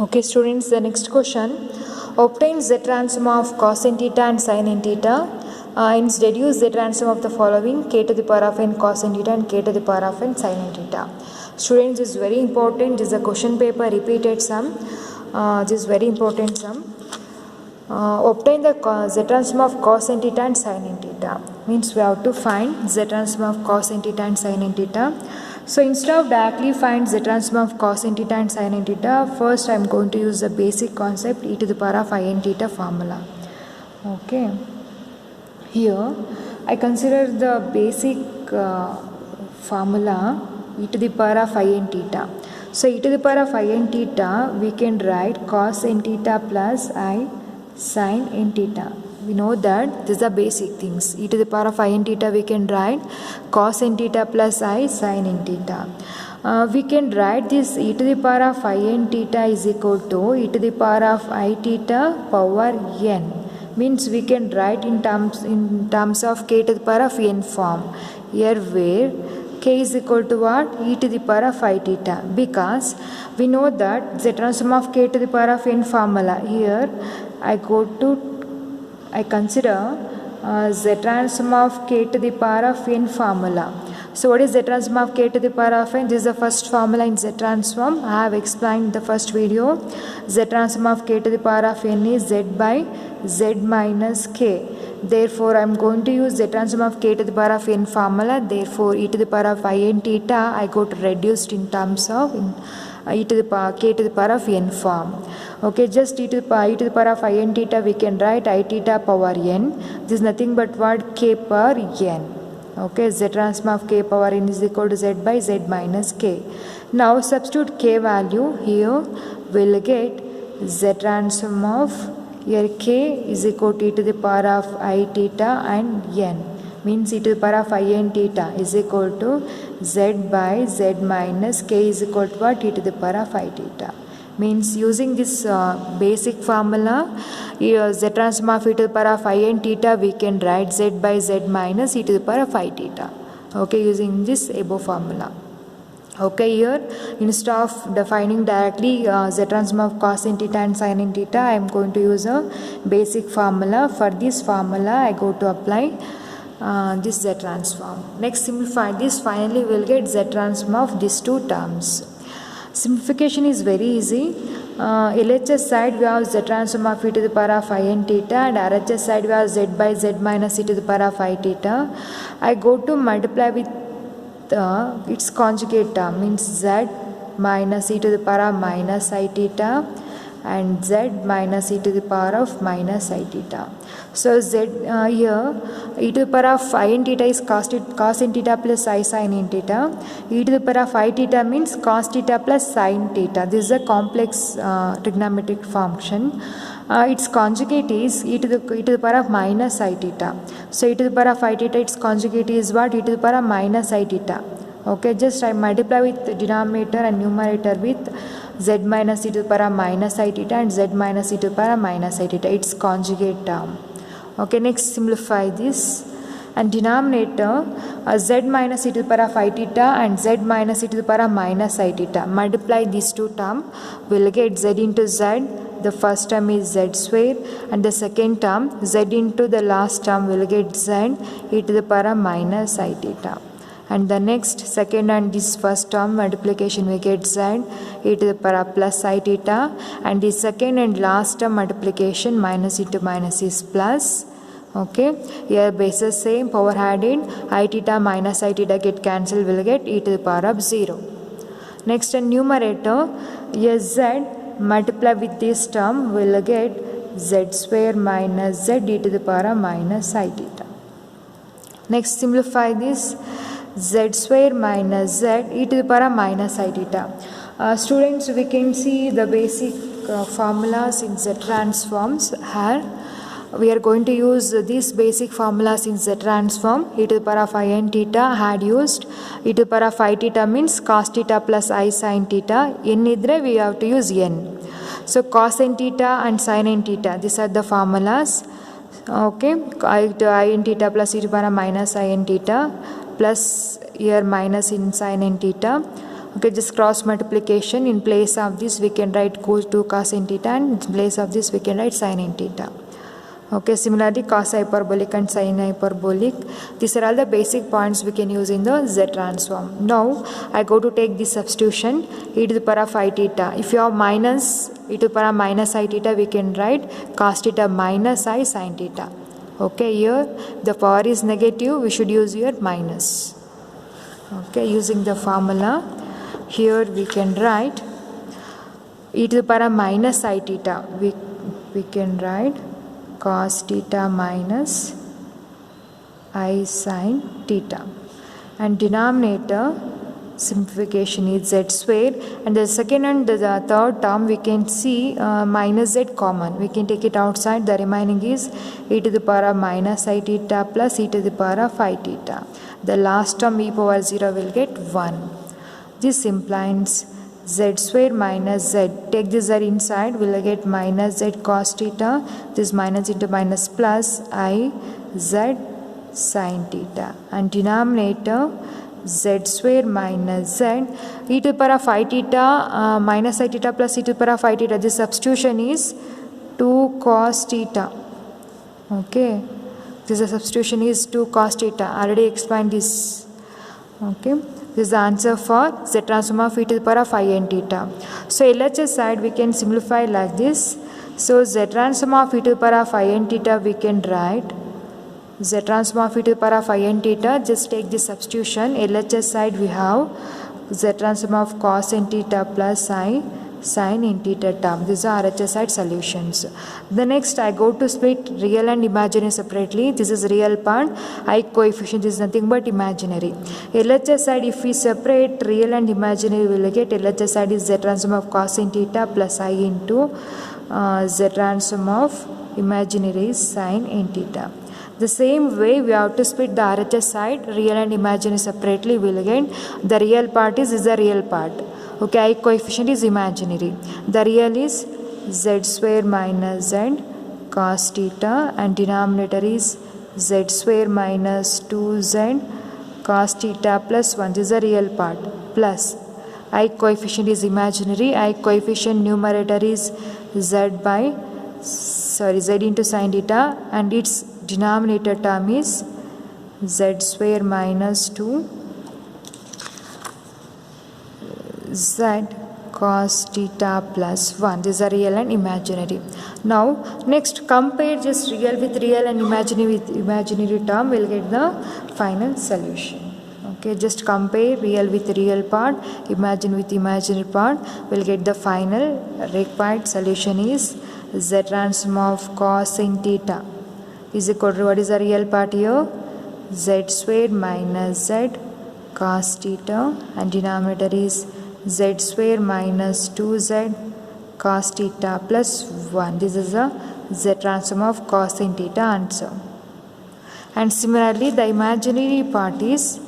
Okay, students, the next question. Obtain z transform of cos n theta and sin n theta. Hence, deduce z transform of the following: k to the power of n cos n theta and k to the power of n sin n theta. Students, this is very important. This is a question paper repeated sum. This is very important sum. Obtain the z transform of cos n theta and sin n theta. Means we have to find z transform of cos n theta and sin n theta. So instead of directly find z transform of cos n theta and sin n theta, first I am going to use the basic concept e to the power of I n theta formula. Okay. Here I consider the basic formula e to the power of I n theta. So e to the power of I n theta we can write cos n theta plus I sin n theta. We know that these are basic things. E to the power of I n theta we can write cos n theta plus I sin n theta. We can write this e to the power of I n theta is equal to e to the power of I theta power n. Means we can write in terms of k to the power of n form. Here where k is equal to what? E to the power of I theta, because we know that the transform of k to the power of n formula. Here I consider z transform of k to the power of n formula. So what is z transform of k to the power of n? This is the first formula in z transform. I have explained in the first video. Z transform of k to the power of n is z by z minus k. Therefore, I am going to use z transform of k to the power of n formula. Therefore, e to the power of I n theta I got reduced in terms of e to the power k to the power of n form. Okay, just e to the power of I n theta we can write I theta power n. This is nothing but what? K power n. Okay, z transform of k power n is equal to z by z minus k. Now substitute k value here. We'll get z transform of here k is equal to e to the power of I theta and n. Means e to the power of I n theta is equal to z by z minus k is equal to what? E to the power of I theta. Means using this basic formula, z transform of e to the power of I n theta we can write z by z minus e to the power of I theta. Okay, using this above formula. Okay, here instead of defining directly z transform of cos n theta and sin n theta, I am going to use a basic formula. For this formula I go to apply this z transform. Next, simplify this. Finally we will get z transform of these two terms. Simplification is very easy. LHS side we have z transform of e to the power of I n theta, and RHS side we have z by z minus e to the power of I theta. I go to multiply with its conjugate term, means z minus e to the power of minus I theta and z minus e to the power of minus I theta. So z here e to the power of I n theta is cos n theta plus I sin n theta. E to the power of I theta means cos theta plus sin theta. This is a complex trigonometric function. Its conjugate is e to the power of minus I theta. So e to the power of I theta, its conjugate is what? E to the power of minus I theta. Okay, just I multiply with the denominator and numerator with z minus e to the power of minus I theta and z minus e to the power of minus I theta, its conjugate term. Okay, next simplify this, and denominator z minus e to the power of I theta and z minus e to the power of minus I theta. Multiply these two terms, we'll get z into z. The first term is z square, and the second term z into the last term will get z e to the power of minus I theta. And the next second and this first term multiplication we get z e to the power of plus I theta, and the second and last term multiplication minus into minus is plus. Okay, here bases same, power added, I theta minus I theta get cancelled, will get e to the power of 0. Next, in numerator, here z multiply with this term will get z square minus z e to the power of minus I theta. Next, simplify this, z square minus z e to the power of minus I theta. Students, we can see the basic formulas in z transforms here. We are going to use these basic formulas in z transform. E to the power of I n theta had used. E to the power of I theta means cos theta plus I sin theta. N idre we have to use n. So cos n theta and sin n theta, these are the formulas. Okay, I n theta plus e to the power of minus I n theta plus here minus in sin n theta. Okay, just cross multiplication. In place of this we can write 2 cosine theta, and in place of this we can write sine theta. Okay, similarly cos hyperbolic and sin hyperbolic, these are all the basic points we can use in the Z transform. Now I go to take this substitution, e to the power of I theta. If you have minus e to the power of minus I theta, we can write cos theta minus I sin theta. Okay, here the power is negative, we should use here minus. Okay, using the formula, here we can write e to the power of minus I theta, we can write cos theta minus I sin theta, and denominator simplification is z square, and the second and the third term we can see minus z common, we can take it outside, the remaining is e to the power of minus I theta plus e to the power of I theta. The last term e power 0 will get 1. This implies z square minus z, take this z inside, we will get minus z cos theta, this minus into minus plus I z sin theta, and denominator z square minus z e to the power of I theta minus I theta plus e to the power of I theta, this substitution is 2 cos theta. Okay, this substitution is 2 cos theta, already explained this. Okay, this is the answer for Z transform of e to the power of I n theta. So LHS side we can simplify like this. So Z transform of e to the power of I n theta, we can write Z transform of e to the power of I n theta, just take this substitution. LHS side we have Z transform of cos n theta plus I sin n theta term. These are RHS side solutions. The next I go to split real and imaginary separately. This is real part, I coefficient is nothing but imaginary. LHS side if we separate real and imaginary, we will get LHS side is Z transform of cos n theta plus I into Z transform of imaginary is sin n theta. The same way we have to split the RHS side real and imaginary separately, we will get the real part is the real part. Okay, I coefficient is imaginary. The real is z square minus z cos theta, and denominator is z square minus 2z cos theta plus 1. This is the real part. Plus I coefficient is imaginary. I coefficient numerator is z into sin theta, and its denominator term is z square minus 2 z cos theta plus 1. These are real and imaginary. Now next compare just real with real and imaginary with imaginary term, we'll get the final solution. Okay, just compare real with real part, imaginary with imaginary part, we'll get the final required solution is Z transform of cos sin theta is equal to, what is the real part here, z square minus z cos theta, and denominator is z square minus 2z cos theta plus 1. This is a Z transform of cos sin theta answer. And similarly the imaginary part is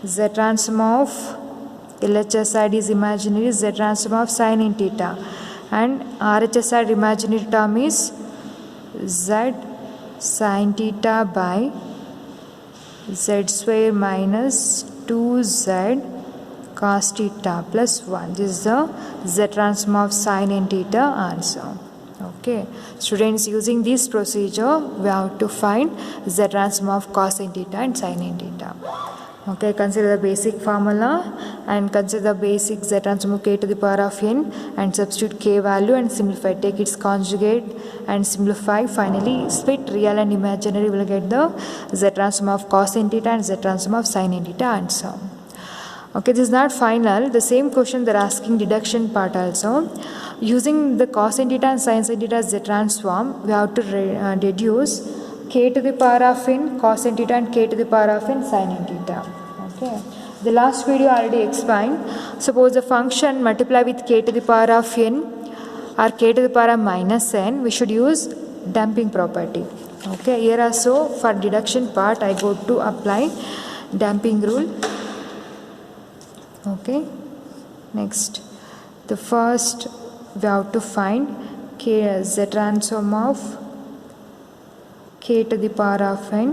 Z transform of LHS side is imaginary, Z transform of sin in theta, and RHS side imaginary term is Z sin theta by z square minus 2z cos theta plus 1. This is the Z transform of sin n theta answer. Okay, students, using this procedure we have to find Z transform of cos n theta and sin n theta. Okay, consider the basic formula and consider the basic Z transform of k to the power of n and substitute k value and simplify. Take its conjugate and simplify. Finally, split real and imaginary, will get the Z transform of cos n theta and Z transform of sin n theta answer. Okay, this is not final. The same question they are asking deduction part also. Using the cos n theta and sin n theta Z transform, we have to deduce k to the power of n cos n theta and k to the power of n sin n theta. Okay, the last video already explained. Suppose the function multiply with k to the power of n or k to the power of minus n, we should use damping property. Okay, here also for deduction part I go to apply damping rule. Okay, next the first we have to find k Z transform of k to the power of n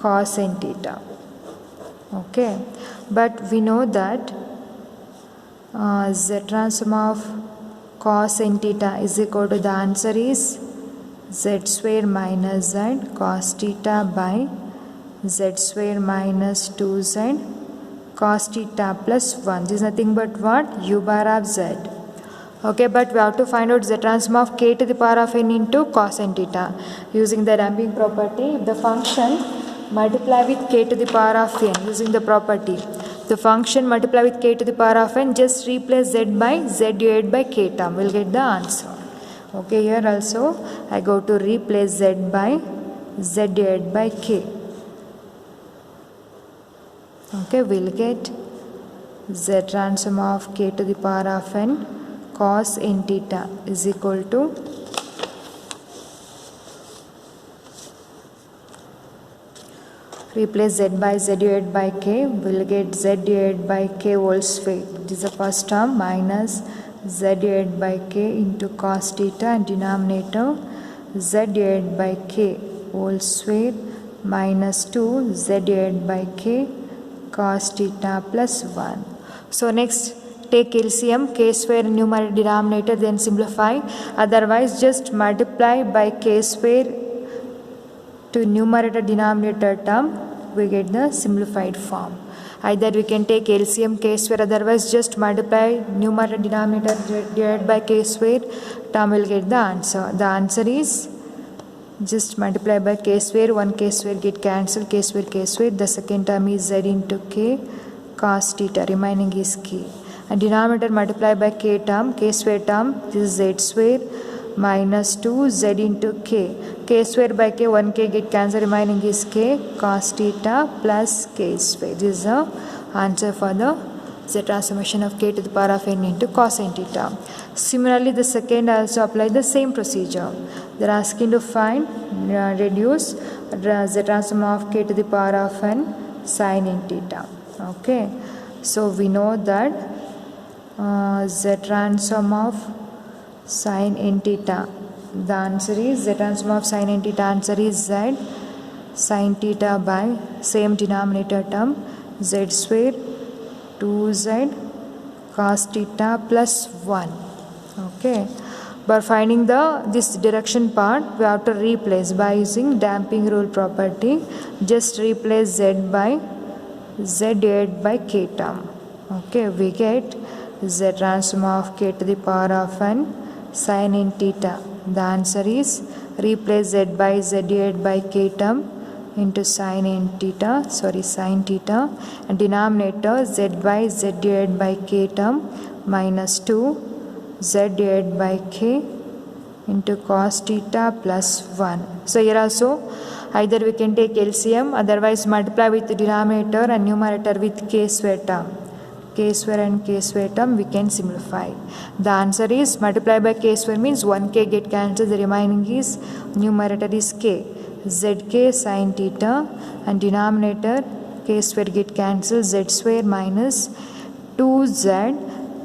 cos n theta. Okay, but we know that Z transform of cos n theta is equal to, the answer is z square minus z cos theta by z square minus 2z cos theta plus 1. This is nothing but what? U bar of z. Okay, but we have to find out z transform of k to the power of n into cos n theta. Using the damping property, if the function multiply with k to the power of n, using the property, the function multiply with k to the power of n, just replace z by z divided by k term, we'll get the answer. Okay, here also I go to replace z by z divided by k. Okay, we'll get z transform of k to the power of n cos n theta is equal to replace z by z divided by k, we'll get z divided by k whole square. This is the first term, minus z divided by k into cos theta, and denominator z divided by k whole square minus 2 z divided by k cos theta plus 1. So next, take LCM, k square numerator denominator, then simplify. Otherwise, just multiply by k square to numerator denominator term, we get the simplified form. Either we can take LCM k square, otherwise just multiply numerator denominator divided by k square term, will get the answer. The answer is just multiply by k square, 1 k square get cancelled, k square k square, the second term is z into k cos theta, remaining is k. And denominator multiply by k term, k square term, this is z square minus 2 z into k. K square by k, 1k get cancelled, remaining is k cos theta plus k square. This is the answer for the z transformation of k to the power of n into cos n theta. Similarly, the second also apply the same procedure. They are asking to find, reduce z transform of k to the power of n sin n theta. Okay, so we know that z transform of sin n theta, the answer is z transform of sin n theta, answer is z sin theta by same denominator term z square 2z cos theta plus 1. Okay, by finding this direction part, we have to replace by using damping rule property. Just replace z by z divided by k term. Okay, we get z transform of k to the power of n sin n theta. The answer is replace z by z divided by k term into sin theta, and denominator z by z divided by k term minus 2 z divided by k into cos theta plus 1. So here also either we can take LCM, otherwise multiply with the denominator and numerator with k square term. K square and k square term we can simplify. The answer is multiply by k square means 1k get cancelled, the remaining is numerator is k, zk sin theta, and denominator k square get cancelled, z square minus 2z,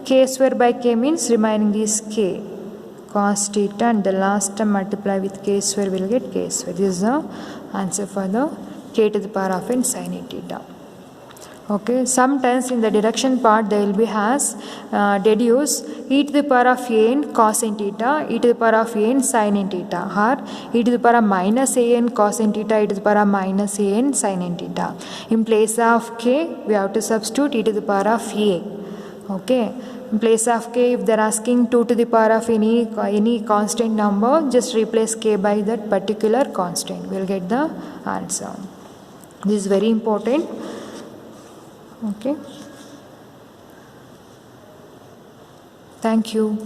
k square by k means remaining is k cos theta, and the last term multiply with k square will get k square. This is the answer for the k to the power of n sin n theta. Okay, sometimes in the direction part there will be has deduce e to the power of n cos n theta, e to the power of n sin n theta, or e to the power of minus an cos n theta, e to the power of minus an sin n theta. In place of k, we have to substitute e to the power of a. Okay, in place of k, if they are asking 2 to the power of any constant number, just replace k by that particular constant. We will get the answer. This is very important. Okay. Thank you.